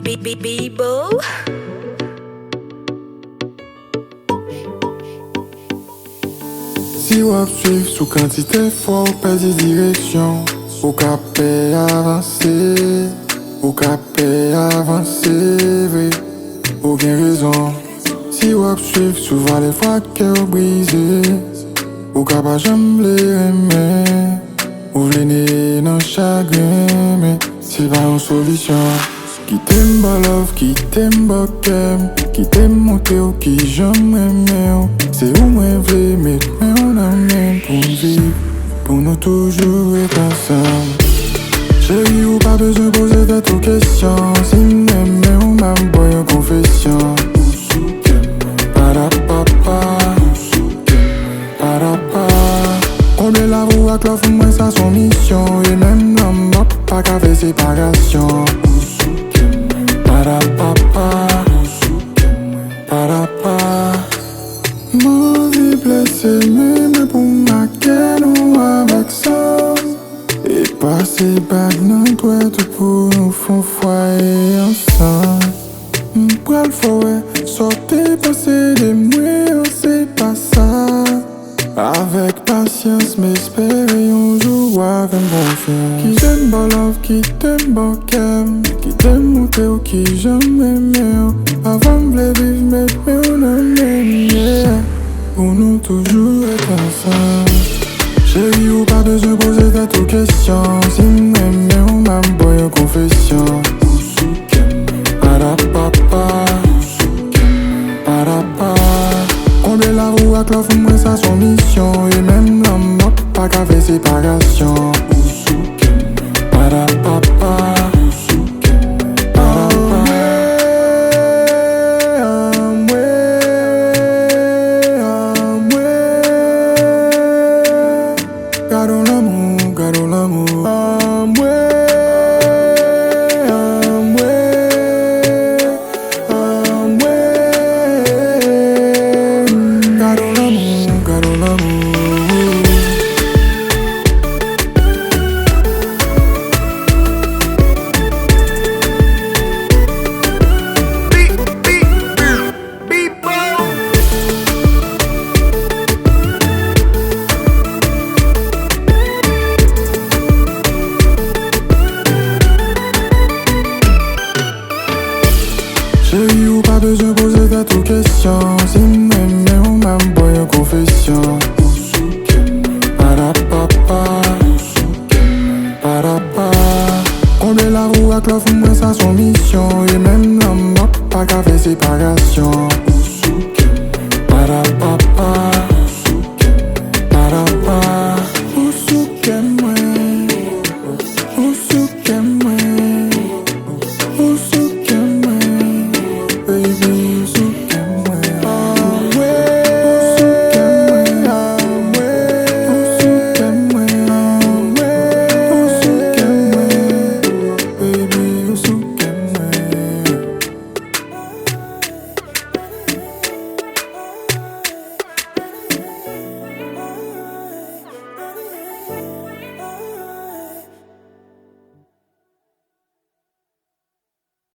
Bibo. Si wap suiv sou quantité fò, pèzi direksyon. Ou ka pe avanse, ou ka pe avanse, vre, ou gen rezon. Si wap suiv sou vale fwa kè ou brise, ou ka pa jam vle reme, ou vle ne nan chagrin, men se pa yon solisyon. Ki tem ba love, ki tem ba kem, ki tem monte ou ki jam reme ou. Se ou mwen vle met men ou nan men pou m'viv, pou nou toujou et ensemble. Chéri ou pas besoin poser tête aux questions. Si m'aime ou m'aime boy en confession. Parapapa, parapa. Combien la roue à clof, moins ça son mission. Et même l'homme n'a pas qu'à faire séparation. Parapapa, parapa. Mauvais blessé, même pour ma gueule ou avec ça. Et passer back nan toi tout pour nous font foyer ensemble. M'pral forêt, sortez passer des mois, c'est pas ça. Avec patience, m'espérer un jour avec confiance. Qui t'aime pas love, qui t'aime pas kem, qui t'aime monter ou qui jamais meilleur. Avant m'vle vivre, mais on a même pour nous toujours être ensemble. Chéri ou pas besoin poser tête aux questions. Si m'aime ou m'aime boy en confession. Parapapa, parapa. Combien la roue à clof, moins ça son mission. Et même l'homme n'a pas qu'à faire séparation. Parapapa, gardons l'amour, gardons l'amour. Amoué, gardons l'amour, gardons l'amour. Chéri ou pas besoin poser tête aux questions. Si m'aime ou m'aime boy en confession. Parapapa, parapa. Combien la roue à clof, moins ça son mission. Et même l'homme n'a pas qu'à faire séparation.